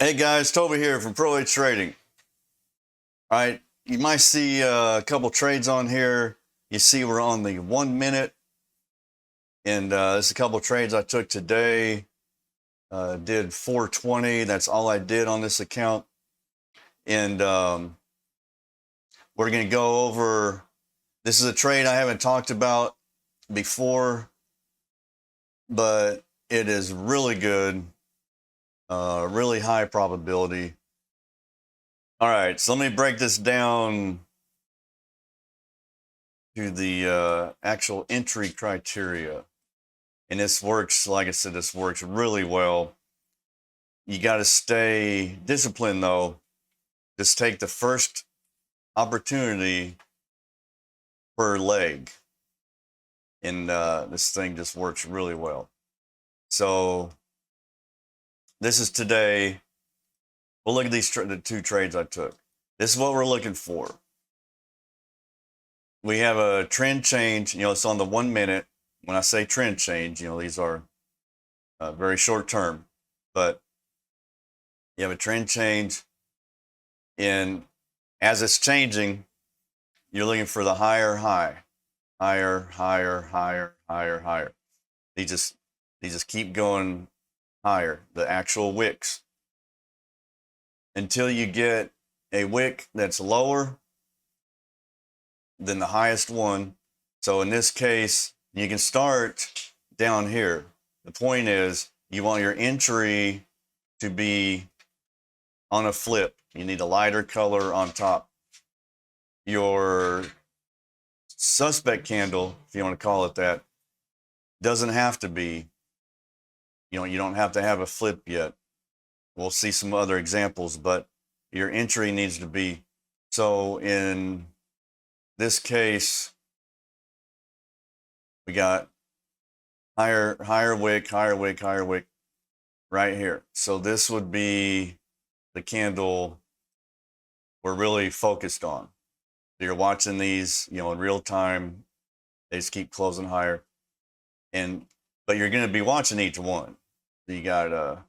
Hey guys, Toby here from PROEDGE Trading. All right, you might see a couple trades on here. You see we're on the 1 minute, and there's a couple trades I took today. Did 420. That's all I did on this account, and we're going to go over. This is a trade I haven't talked about before, but it is really good, really high probability. All right, so let me break this down to the actual entry criteria. And this works, like I said, this works really well. You got to stay disciplined, though. Just take the first opportunity per leg. And this thing just works really well. So this is today. We'll look at these the two trades I took. This is what we're looking for. We have a trend change. It's on the 1 minute. When I say trend change, these are very short term, but you have a trend change, and as it's changing, you're looking for the higher high, higher, higher, higher, higher, higher. They just keep going higher, the actual wicks, until you get a wick that's lower than the highest one. So in this case, you can start down here. The point is, you want your entry to be on a flip. You need a lighter color on top. Your suspect candle, if you want to call it that, doesn't have to be, you don't have to have a flip yet. We'll see some other examples, but your entry needs to be. So in this case, we got higher wick, higher wick, higher wick right here. So this would be the candle we're really focused on. You're watching these, in real time. They just keep closing higher, but you're going to be watching each one. So you got a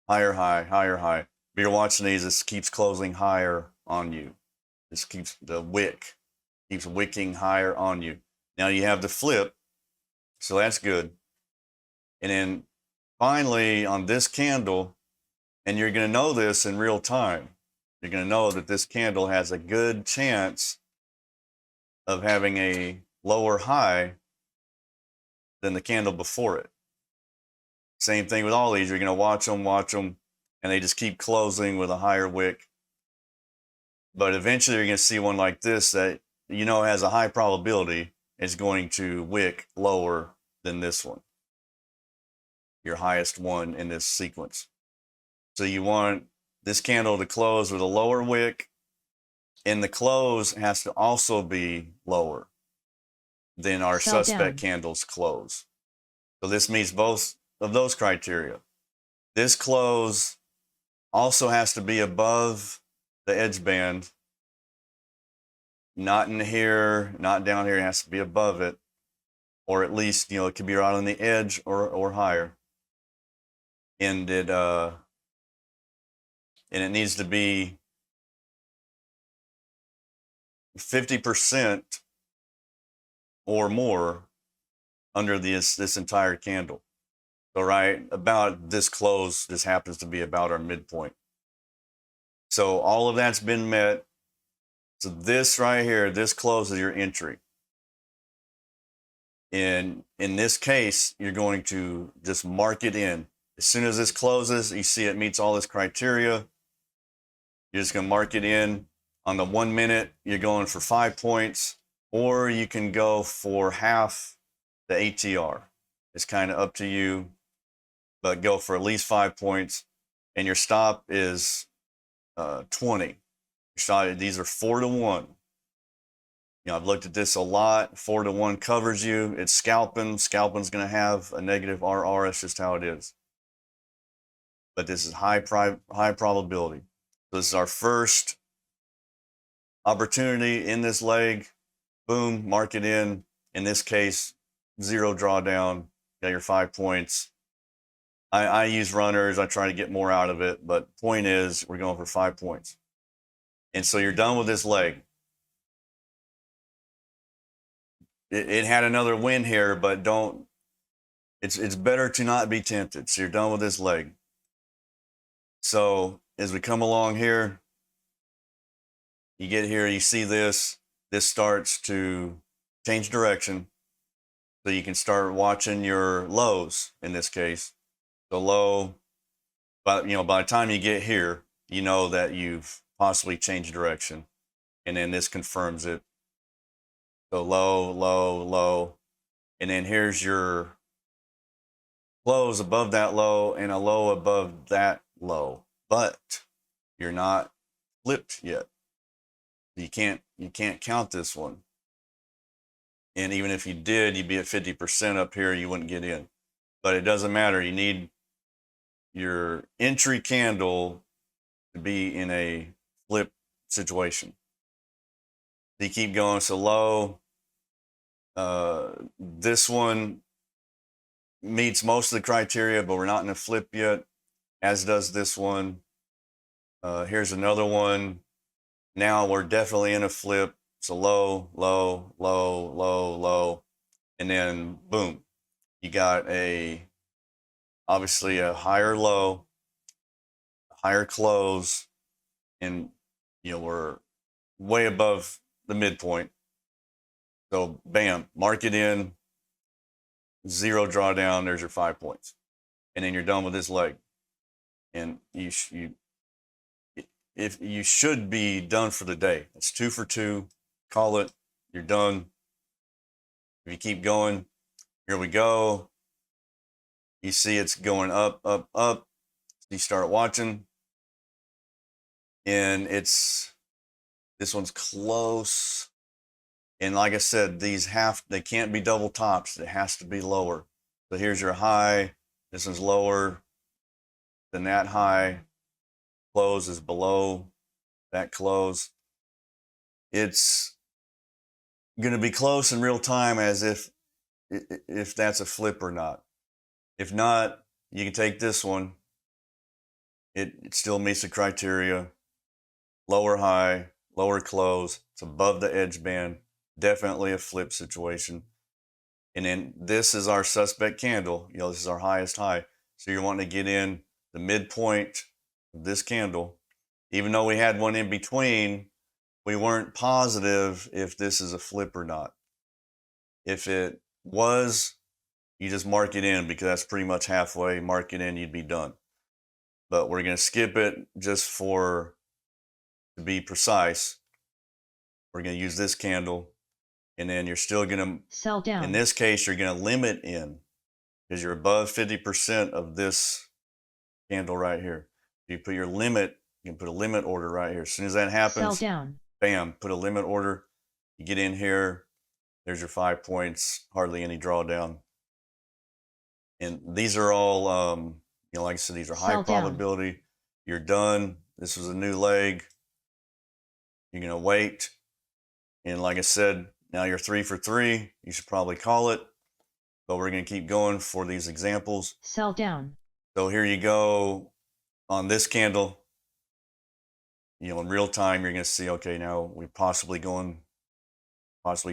higher high, higher high. But you're watching these. This keeps closing higher on you. This keeps the wick keeps wicking higher on you. Now you have the flip, so that's good. And then finally on this candle, and you're going to know this in real time. You're going to know that this candle has a good chance of having a lower high than the candle before it. Same thing with all these. You're going to watch them, and they just keep closing with a higher wick. But eventually you're going to see one like this that has a high probability is going to wick lower than this one, your highest one in this sequence. So you want this candle to close with a lower wick, and the close has to also be lower than our suspect candles close. So this meets both of those criteria. This close also has to be above the edge band, not in here, not down here. It has to be above it, or at least, it could be right on the edge or higher. And it needs to be 50% or more under this entire candle. So right about this close, this happens to be about our midpoint. So all of that's been met. So this right here, this close is your entry. And in this case, you're going to just mark it in. As soon as this closes, you see it meets all this criteria. You're just going to mark it in. On the 1 minute, you're going for 5 points, or you can go for half the ATR. It's kind of up to you, but go for at least 5 points. And your stop is 20. These are 4 to 1. I've looked at this a lot. 4 to 1 covers you. It's scalping. Scalping's going to have a negative RR. That's just how it is. But this is high probability. So this is our first opportunity in this leg. Boom, mark it in. In this case, 0 drawdown. Got your 5 points. I use runners. I try to get more out of it, but point is we're going for 5 points. And so you're done with this leg. It had another win here, but don't, it's better to not be tempted. So you're done with this leg. So as we come along here, you get here, you see this starts to change direction. So you can start watching your lows in this case. The low, by the time you get here, you know that you've possibly changed direction. And then this confirms it. So low, low, low. And then here's your lows above that low and a low above that low. But you're not flipped yet. You can't count this one. And even if you did, you'd be at 50% up here, you wouldn't get in. But it doesn't matter. You need your entry candle to be in a flip situation. You keep going. So low, this one meets most of the criteria, but we're not in a flip yet, as does this one. Here's another one. Now we're definitely in a flip. So low, low, low, low, low. And then boom, you got obviously a higher low, higher close, and we're way above the midpoint. So bam, mark it in, 0 drawdown, there's your 5 points. And then you're done with this leg. And if you should be done for the day. It's 2 for 2. Call it. You're done. If you keep going, here we go. You see it's going up, up, up. You start watching, and this one's close. And like I said, they can't be double tops. It has to be lower. So here's your high. This one's lower than that high. Close is below that close. It's going to be close in real time as if that's a flip or not. If not, you can take this one. It still meets the criteria. Lower high, lower close. It's above the edge band. Definitely a flip situation. And then this is our suspect candle. This is our highest high. So you're wanting to get in the midpoint of this candle. Even though we had one in between, we weren't positive if this is a flip or not. If it was, you just mark it in because that's pretty much halfway. Mark it in, you'd be done. But we're going to skip it just to be precise. We're going to use this candle, and then you're still going to sell down. In this case, you're going to limit in because you're above 50% of this candle right here. You put your limit, you can put a limit order right here. As soon as that happens, sell down. Bam, put a limit order. You get in here, there's your 5 points, hardly any drawdown. And these are all, like I said, these are high probability. You're done. This was a new leg. You're going to wait. And like I said, now you're 3 for 3. You should probably call it. But we're going to keep going for these examples. Sell down. So here you go on this candle. In real time, you're going to see, okay, now we're possibly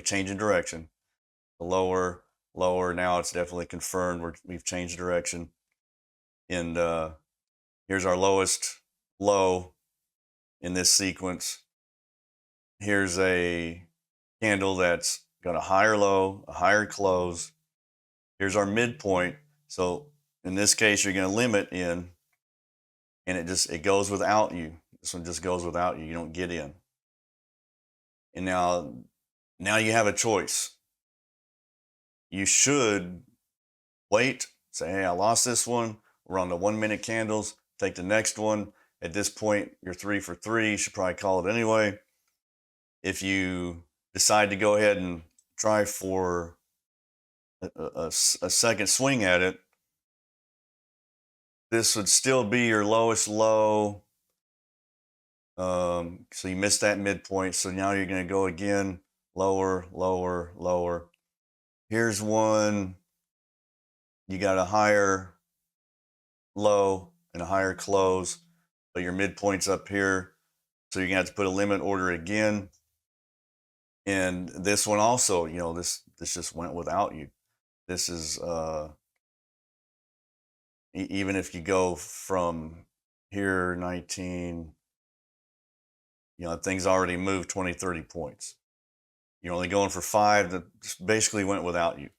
changing direction. The lower, now it's definitely confirmed we've changed direction. And here's our lowest low in this sequence. Here's a candle that's got a higher low, a higher close. Here's our midpoint. So in this case, you're going to limit in, and it goes without you. This one just goes without you. You don't get in. And now you have a choice. You should wait, say, hey, I lost this one. We're on the 1 minute candles. Take the next one. At this point, you're 3 for 3. You should probably call it anyway. If you decide to go ahead and try for a second swing at it, this would still be your lowest low. So you missed that midpoint. So now you're going to go again, lower, lower, lower. Here's one. You got a higher low and a higher close, but your midpoint's up here. So you're gonna have to put a limit order again. And this one also, you know, this just went without you. This is even if you go from here 19, you know, things already moved 20, 30 points. You're only going for 5 that basically went without you.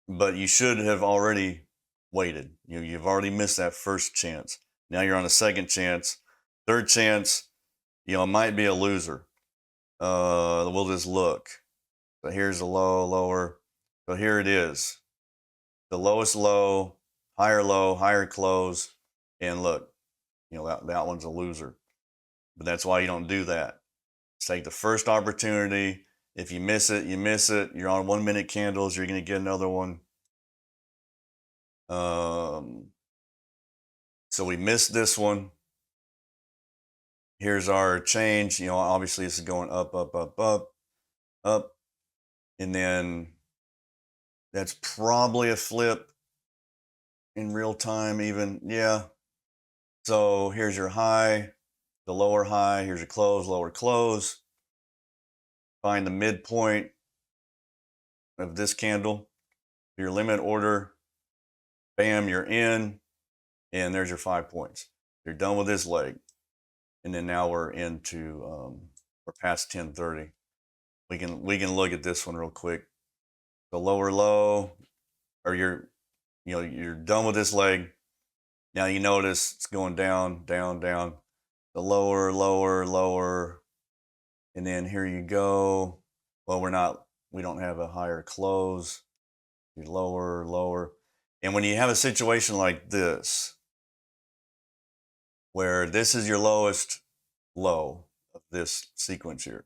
But you should have already waited. You've already missed that first chance. Now you're on a second chance. Third chance, you know, it might be a loser. We'll just look. So here's the low, lower. So here it is. The lowest low, higher close. And look, you know, that one's a loser. But that's why you don't do that. Just take the first opportunity. If you miss it, you miss it. You're on 1 minute candles. You're going to get another one. So we missed this one. Here's our change. You know, obviously this is going up, up, up, up, up. And then that's probably a flip in real time even. Yeah. So here's your high, the lower high. Here's your close, lower close. Find the midpoint of this candle. Your limit order. Bam, you're in. And there's your 5 points. You're done with this leg. And then now we're into, we're past 10:30. We can look at this one real quick. The lower low, or you're done with this leg. Now you notice it's going down, down, down. The lower, lower, lower. And then here you go. Well, we don't have a higher close. Lower, lower. And when you have a situation like this, where this is your lowest low of this sequence here,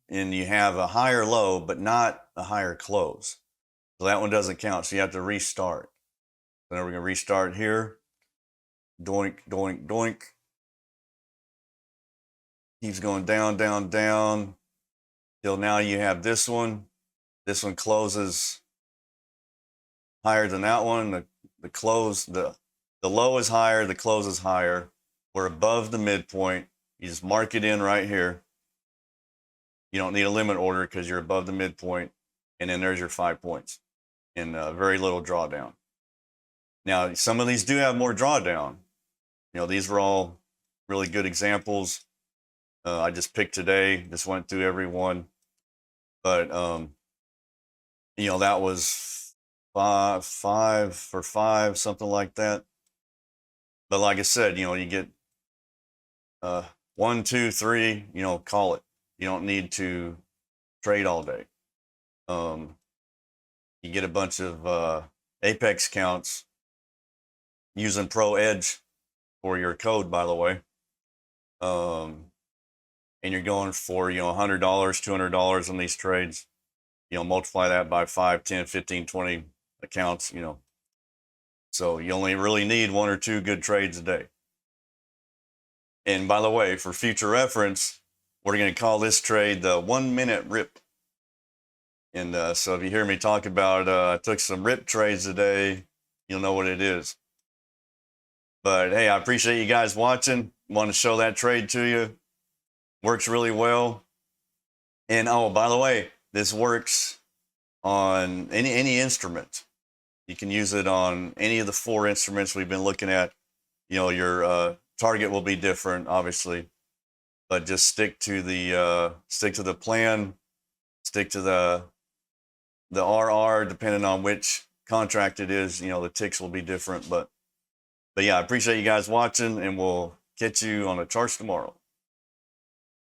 and you have a higher low, but not a higher close. So that one doesn't count. So you have to restart. So now we're going to restart here. Doink, doink, doink. Keeps going down, down, down. Till now you have this one. This one closes higher than that one. The low is higher, the close is higher. We're above the midpoint. You just mark it in right here. You don't need a limit order because you're above the midpoint. And then there's your 5 points and very little drawdown. Now, some of these do have more drawdown. You know, these were all really good examples. I just picked today, just went through every one. But, you know, that was 5 for 5, something like that. But like I said, you know, you get 1, 2, 3, you know, call it. You don't need to trade all day. You get a bunch of Apex counts using PROEDGE for your code, by the way. And you're going for, you know, $100, $200 on these trades. You know, multiply that by 5, 10, 15, 20 accounts, you know. So you only really need 1 or 2 good trades a day. And by the way, for future reference, we're going to call this trade the 1 minute rip. And so if you hear me talk about, I took some rip trades today, you'll know what it is. But hey, I appreciate you guys watching. Want to show that trade to you. Works really well. And oh, by the way, this works on any instrument. You can use it on any of the 4 instruments we've been looking at. You know, your target will be different, obviously, but just stick to the plan, stick to the RR, depending on which contract it is. You know, the ticks will be different, but yeah, I appreciate you guys watching, and we'll catch you on the charts tomorrow.